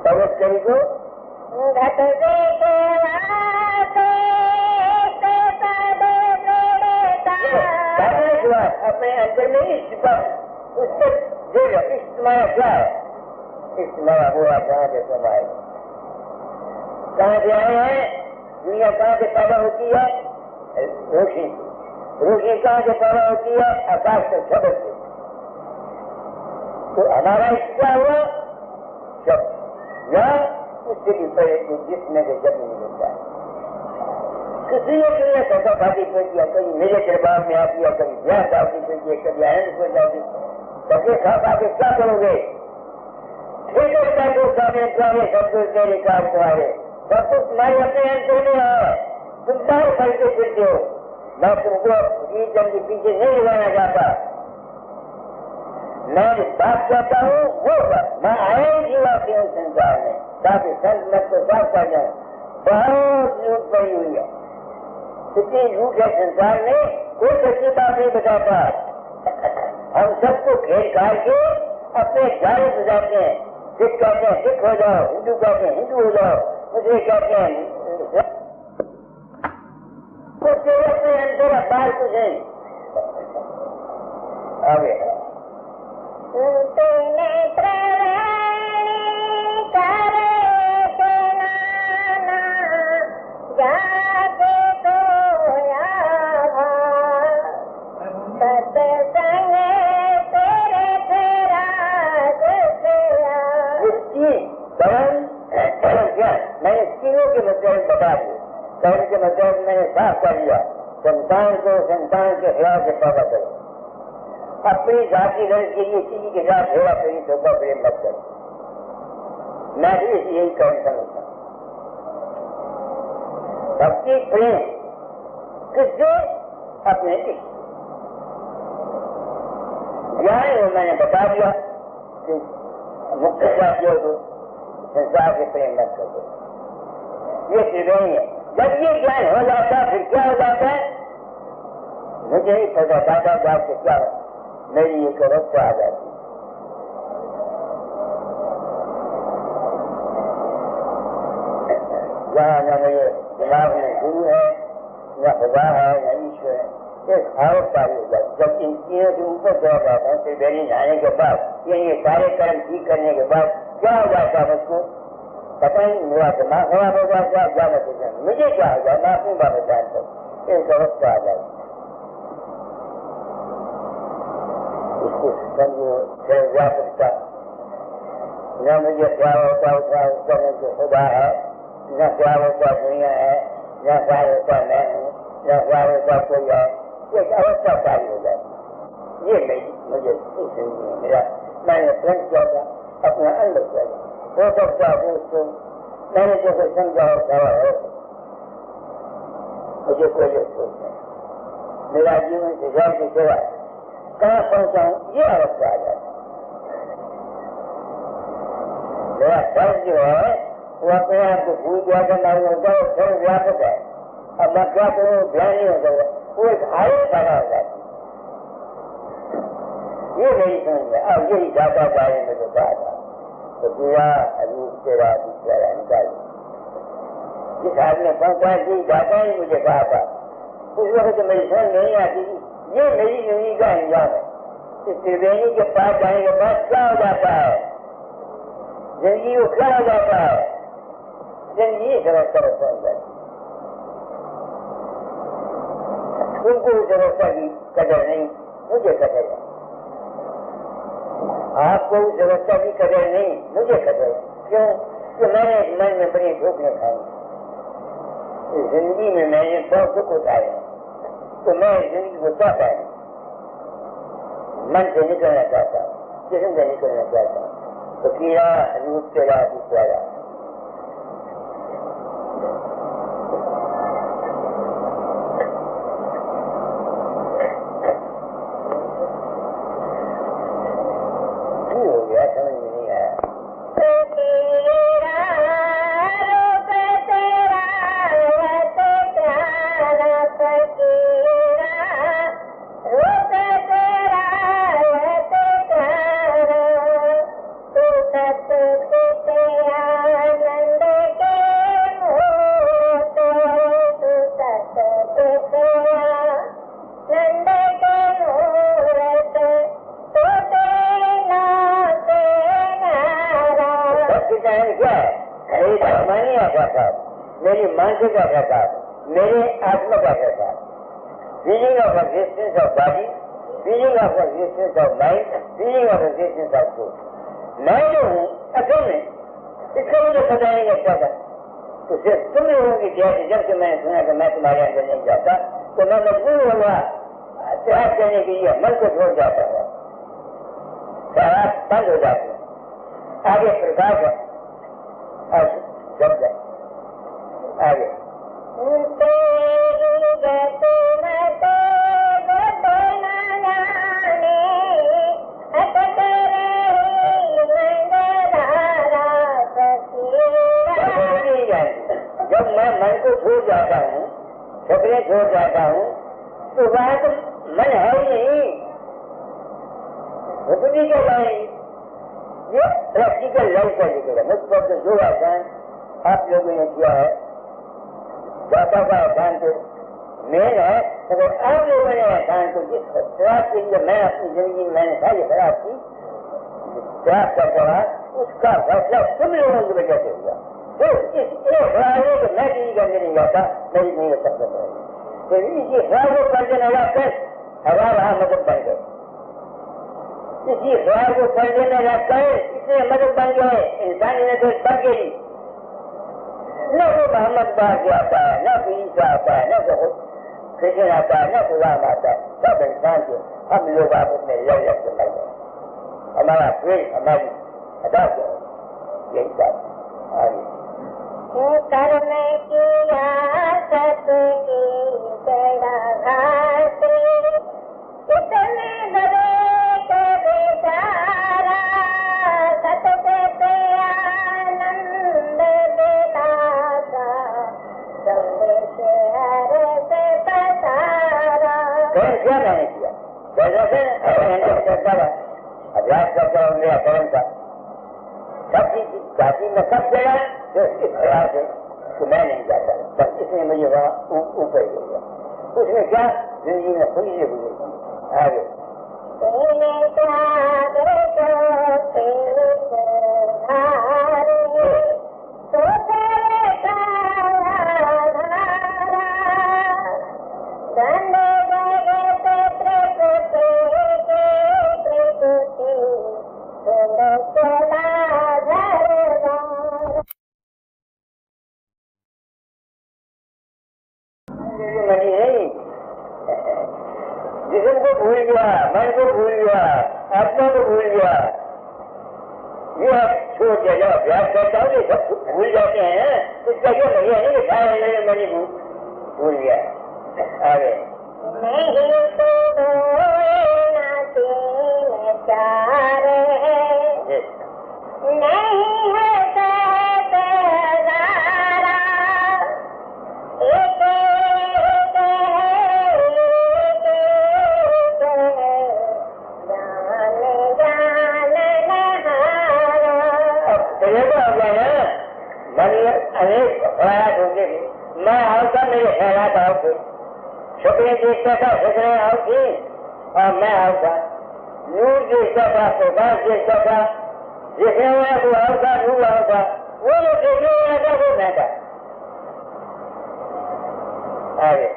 तवस करी को घट देखे वाते पद दृढ़ता। अपने अंदर में इष्ट पर उसको दृढ़, इष्ट तुम्हारा क्या है? इष्ट तुम्हारा हुआ कहाँ से तुम आए, कहाँ से आए हैं? दुनिया कहाँ से पैदा होती है? रोशनी से। रोशनी कहाँ से पैदा होती है? आकाश से, शब्द से। तो हमारा इष्ट क्या हुआ? शब्द, या उससे भी पहले जिसमें से जब नहीं मिलता है। किसी ने कैसा खाती कर दिया, कभी मेरे दरबार में आती है, कभी ब्याह शादी कर दिया, कभी आनंद कर जाती। सबके खा के क्या करोगे? ठीक है, दो सामने सब कुछ मेरे काम तुम्हारे, सब कुछ तुम्हारे अपने अंतर में है। तुम बाहर करके फिरते हो। मैं तुमको जन के पीछे नहीं लगाना चाहता। मैं बात कहता हूँ वो बात, मैं आया ही जीवा के हूँ संसार में ताकि संत मत को साफ कर जाए। बहुत झूठ पड़ी हुई है, इतनी झूठ है संसार में, कोई सच्ची बात नहीं बताता। हम सबको घेर घाल के अपने जाले बुझाते हैं। सिख कहते हैं सिख हो जाओ, हिंदू कहते हैं हिंदू हो जाओ, मुझे कहते हैं तो तेरे अपने अंदर बाहर कुछ है। आगे नेत्र करे नाना जाके सोया सत्संग तेरे तेरा मैंने तीनों के मतलब बता दिए। कर्म के मतलब मैंने साफ कर दिया। संतान को संतान के खिलाफ से पैदा करो, अपनी जाति धर्म के लिए किसी के साथ थोड़ा प्रेम थोड़ा प्रेम मत करो। मैं भी यही कहना समझता हूँ। भक्ति प्रेम किससे? अपने इष्ट। ज्ञान वो मैंने बता दिया कि मुख्य साथियों को संसार से प्रेम मत करो। ये त्रिवेणी है। जब ये ज्ञान हो जाता है फिर क्या हो जाता है? मुझे ही पता दादा बाप से क्या मेरी एक अवस्था आ जाती है। जहाँ न मेरे दिमाग में गुरु है, न खुदा है, न ईश्वर है, एक अवस्था हो जाती। जब इन तीनों के ऊपर चढ़ जाता है त्रिवेणी जाने के बाद, ये सारे कर्म ठीक करने के बाद क्या हो जाता है मुझको पता ही मेरा दिमाग खराब हो जाता है। क्या मतलब मुझे क्या हो जाए? मैं अपनी बात जानता हूँ। एक अवस्था आ जाती। उसको समझो व्यापकता। न मुझे क्या होता करने को खुदा है, न क्या होता दुनिया है, न क्या होता मैं हूँ, न क्या होता कोई है। एक अवस्था कार्य हो जाती। ये मुझे मेरा मैंने प्रेम किया था अपना अंदर किया था। हो सकता है उसको मैंने जो कोई समझा होता है मुझे कोई सोच नहीं। मेरा जीवन से जल की सेवा कहाँ पहुँचाऊँ ये अवस्था आ जाती। मेरा धर्म जो है वो अपने आप को भूल गया था। मैं होता है स्वयं व्यापक है। अब मैं क्या करूँ ध्यान नहीं होता। वो एक हालत पैदा हो जाती। ये मेरी समझ है। अब यही दादा बारे में जो कहा था तो पूरा रूप तेरा दूसरा निकाल जिस आदमी ने पहुंचा जी दादा ही मुझे कहा था उस वक्त तो मेरी समझ नहीं आती थी। ये मेरी जिंदगी का अंजाम है। इस त्रिवेणी के पास जाने के बाद क्या हो जाता है? जिंदगी को क्या हो जाता है? जिंदगी समस्या में पहुंच जाती। उनको उस अवस्था की कदर नहीं, मुझे कदर है। आपको उस अवस्था की कदर नहीं, मुझे कदर है। क्यों? कि मैंने मन में बड़ी ठोकरें खाई। इस जिंदगी में मैंने बहुत सुख उठाए तो मैं इस जिंदगी को चाहता हूँ। मन से निकलना चाहता हूँ, जिसम से निकलना चाहता हूँ। तो कीड़ा रूप तेरा दूसरा समझ में नहीं आया। मेरी मानसिक का प्रकार, मेरे आत्मा का प्रकार, feeling of existence of body, feeling of existence of mind, feeling of existence of soul. मैं जो हूँ असल में इसका मुझे पता नहीं लगता था। तो सिर्फ तुम लोगों की जैसे जब से मैंने सुना कि मैं तुम्हारे अंदर नहीं जाता तो मैं मजबूर होगा त्याग करने के लिए मन को छोड़ जाता है। शराब बंद हो जाती है। आगे प्रकाश है और शब्द है। आगे जब मैं मन को छोड़ जाता हूँ, छपड़े छोड़ जाता हूँ तो वहाँ तो मन है ही नहीं। हुक्मी क्या जाएंगी? ये प्रैक्टिकल लाइफ का जिक्र है। मुझ पर तो जो आसान आप लोगों ने किया है दाता का आसान तो मेन है। तो आप लोगों ने आसान तो जिस खराब के लिए मैं अपनी जिंदगी में मैंने सारी खराब की त्याग करता रहा उसका फैसला तुम लोगों की वजह से हुआ। तो इस खराब है कि मैं किसी करने नहीं जाता मेरी नहीं हो सकता। तो इसी खराब को कर देने वाला कैसे हवा वहां मदद बन गए। इसी ख्याल को कर देने लगकर इतने मदद बन गए इंसानी नजर बढ़ गई। न तो मोहम्मद बाहर से आता है, न तो ईसा आता है, न तो कृष्ण आता है, न गुलाम आता है। सब इंसान के हम लोग आपस में लड़ लड़ के मर गए। हमारा पेट हमारी अदा करो, यही बात आगे। कर्म किया सतकी बेड़ा घाटे, कितने दबे के बेचारा, सतगते आनंद दिलासा, गंगे से हर से पसारा। क्या मैंने किया? जैसे अभ्यास करता हूँ मेरा कौन सा सब चीज जाति में सब जगह जो इस प्रकार से तो मैं नहीं जाता, बस इसने मुझे वहाँ ऊपर ले गया। उसमें क्या जिंदगी में खुली से गुजरी। आगे जिसम को भूल गया, मन को भूल गया, आत्मा को भूल गया, ये आप छोड़ दिया। जब अभ्यास करता हूँ ये सब भूल जाते हैं, तो इसका क्या नहीं है कि खाया मैंने भूल गया। आगे नहीं तो चार नहीं है अनेक प्रयास होंगे। मैं आवता मेरे ख्यालात आओगे, शुक्र देखता था शुक्र आओगी और मैं आवता नूर देखता था, प्रकाश देखता था, देखने वाला को आवता नूर आवता, वो जो देखने वाला था वो मैं था। आगे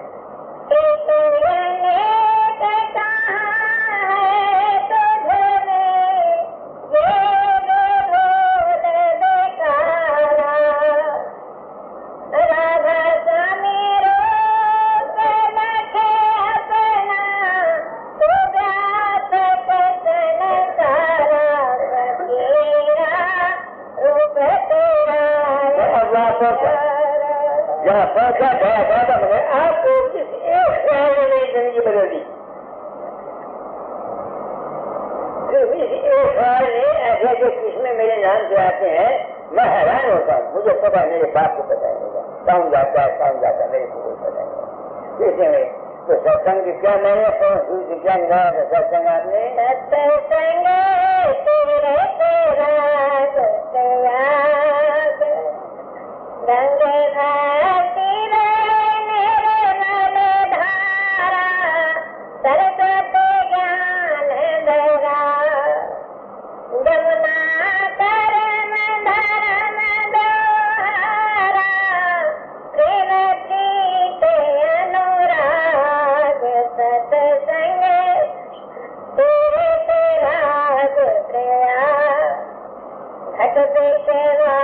जहाँ पहुंचा बाबा मैंने आपको इस एक ख्याल में मेरी जिंदगी बदल दी। सिर्फ इस एक ख्याल ने ऐसे ऐसे किस्में मेरे नाम से आते हैं, मैं हैरान होता हूँ। मुझे पता मेरे बाप को पता नहीं होगा कौन जाता मेरे को कोई पता नहीं। इसलिए तो सत्संग की क्या मैंने सूर्य क्या निकाला सत्संग आपने गंगे भारती मेरे मन धारा, सरस्वती ज्ञान दरा, जमुना कर्म धर्म द्वारा, प्रेम प्रीत अनुराग, सत्संग तीर्थ राग प्रिया, घट विषवा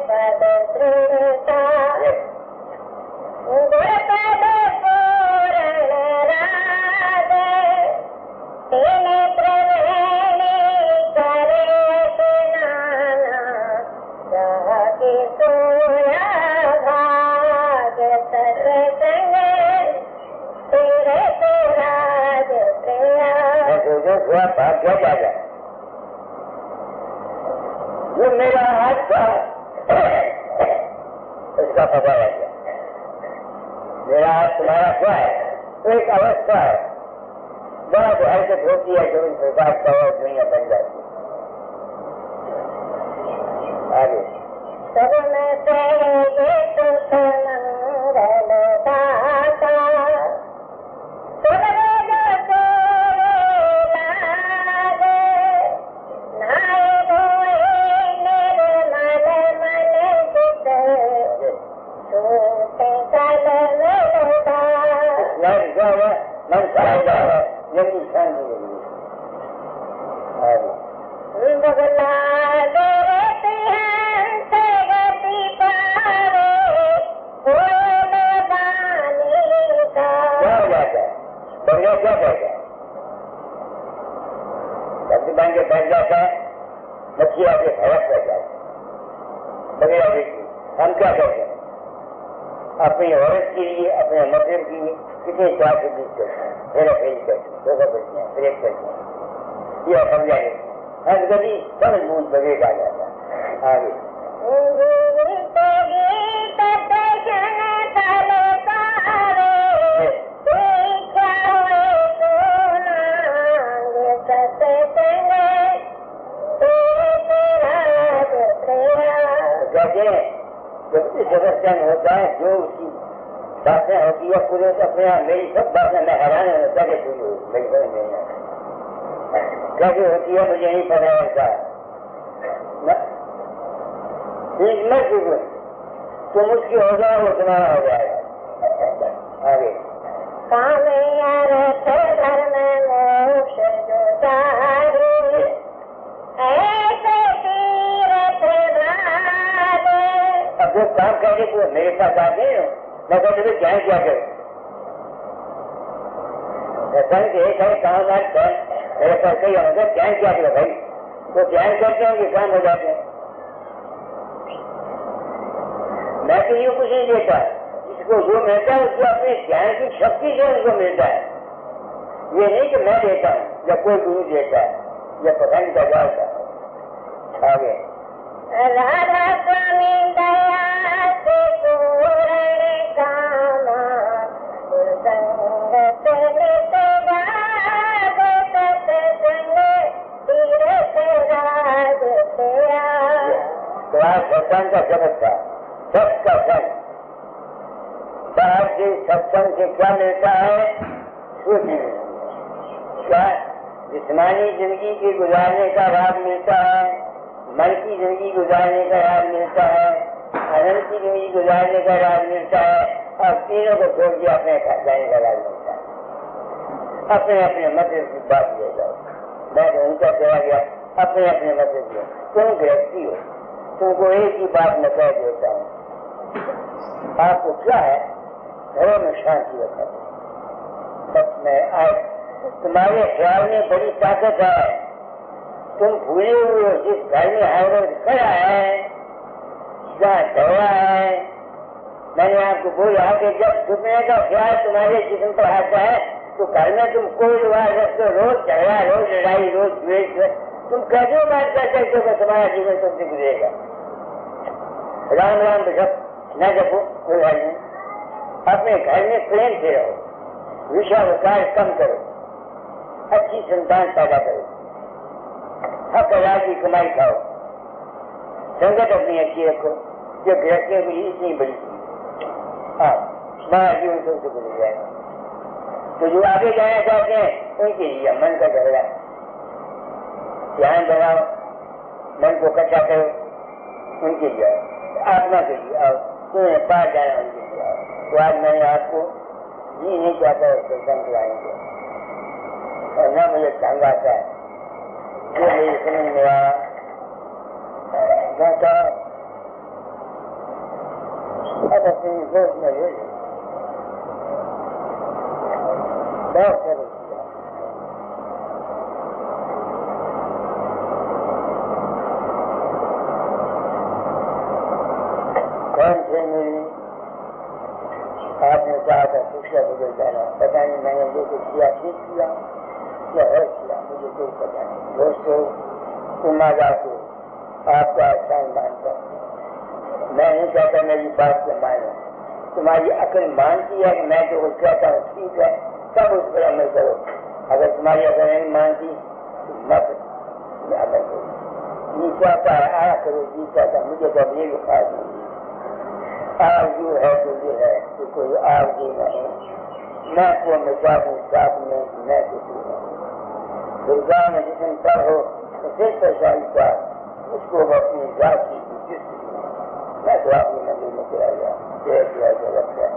पद दृढ़ता, गुरपद पूर्ण राग, तेने प्रवेणी करे स्नाना, जाके सोया भाग, सत्संग तीर्थ राग प्रिया। जो मेरा हाथ था उसका पता लग गया। मेरा हाथ तुम्हारा क्या है? तो एक अवस्था है, बड़ा तो हरकत होती है जो इन प्रकार का दुनिया बन जाती है। आगे सब में से सुख मंगल दाता, रस्सी बांध के बैठ जाता है, मच्छी आके हड़प कर जाती है वगैरह देखिए। हम क्या करते हैं अपनी औरत के लिए, अपने मतलब के लिए कितने चार से बीस करते हैं, हेरा फेरी करते हैं, धोखा करते हैं, ब्रेक करते हैं, यह समझा नहीं। हर कभी समझ बूझ बगैर आ जाता है। आगे जब इस जगत होता है जो उसकी बातें होती है पूरे अपने यहाँ मेरी सब बातें मैं हैरान होता है कि मेरी समझ नहीं आता कैसे होती है मुझे नहीं पता ऐसा तुम उसकी हो जाए वो तुम्हारा हो जाएगा। आगे अब जो काम करके तो मेरे साथ आते हैं मैं कहते थे ज्ञान क्या करूँ काम मेरे पास कही होगा ज्ञान क्या करो भाई, तो ज्ञान करते हैं कि काम हो जाते हैं। मैं तो यूँ कुछ नहीं देता, इसको जो मिलता है उसको अपने ज्ञान की शक्ति से उनको मिलता है। ये नहीं कि मैं देता हूँ या कोई गुरु देता है या पता नहीं क्या होता है। आगे राधा स्वामी दया से पूर्ण कामा संगत नित गाद सत्संग तीरथ राज तेरा। तो आज भगवान का जगत था सबका संग, बाहर से सत्संग से क्या मिलता है? सुख क्या जिस्मानी जिंदगी के गुजारने का लाभ मिलता है, मन की जिंदगी गुजारने का लाभ मिलता है, आनंद की जिंदगी गुजारने का लाभ मिलता है, और तीनों को छोड़ के अपने जाने का लाभ मिलता है। अपने अपने मतलब की बात ले जाओ, मैं तो उनका चला गया अपने अपने मतलब में। तुम गृहस्थी हो, तुमको एक ही बात मैं कह देता हूँ, आपको क्या है घरों में शांति रखा। बस मैं आज तुम्हारे ख्याल में बड़ी ताकत है, तुम भूले हुए हो जिस घर में हाइरोड खड़ा है जहाँ दवा है। मैंने आपको बोला कि जब छुपने का ख्याल तुम्हारे जिस्म पर आता है तो घर में तुम कोई रिवाज रखते हो, रोज झगड़ा, रोज लड़ाई, रोज द्वेष, तुम कैसे बात कर सकते हो कि तुम्हारा जीवन तुमसे गुजरेगा? राम राम बिशप न जपो कोई हल नहीं, अपने घर में प्रेम से रहो, विषाविकार कम करो, अच्छी संतान पैदा करो, हक हलाल की कमाई खाओ, संगत अपनी अच्छी रखो, जो गृहस्थियों के लिए इतनी बड़ी चीज। हाँ, हमारा जीवन सबसे गुजर जाएगा। तो जो आगे जाना चाहते हैं उनके लिए मन का झगड़ा, ध्यान बनाओ, मन को इकट्ठा करो, उनके लिए आत्मा के लिए आओ, तुम्हें पार जाना उनके लिए आओ। तो आज मैंने आपको जी नहीं चाहता सत्संग कराएंगे और न मुझे ढंग आता है जो मेरी समझ में आया जाता अब अपनी सोच में ले बहुत सरल किया। कौन थे मेरी आपने कहा था शिक्षा बदल जाना, पता नहीं मैंने जो कुछ किया ठीक किया या है किया, मुझे कोई पता नहीं। दोस्तों उम्मीद को आपका आसान मानता हूँ, मैं नहीं चाहता मेरी बात को मानो, तुम्हारी अकल मानती है कि मैं जो कुछ कहता हूँ ठीक है, तब उस पर अमल करो। अगर तुम्हारी अकल नहीं मानती तो मत अमल करो। जी चाहता है आया करो, जी चाहता मुझे तो ये खास नहीं, आरज़ू है तो ये है कि कोई आरज़ू नहीं, मैं को मिटा दूँ साथ में मैं कुछ नहीं। दुर्गा में जितने पर हो उसे परेशानी का उसको अपनी जाति की जिस मैं तो अपनी मंदिर में चला गया, जय जय जगत है।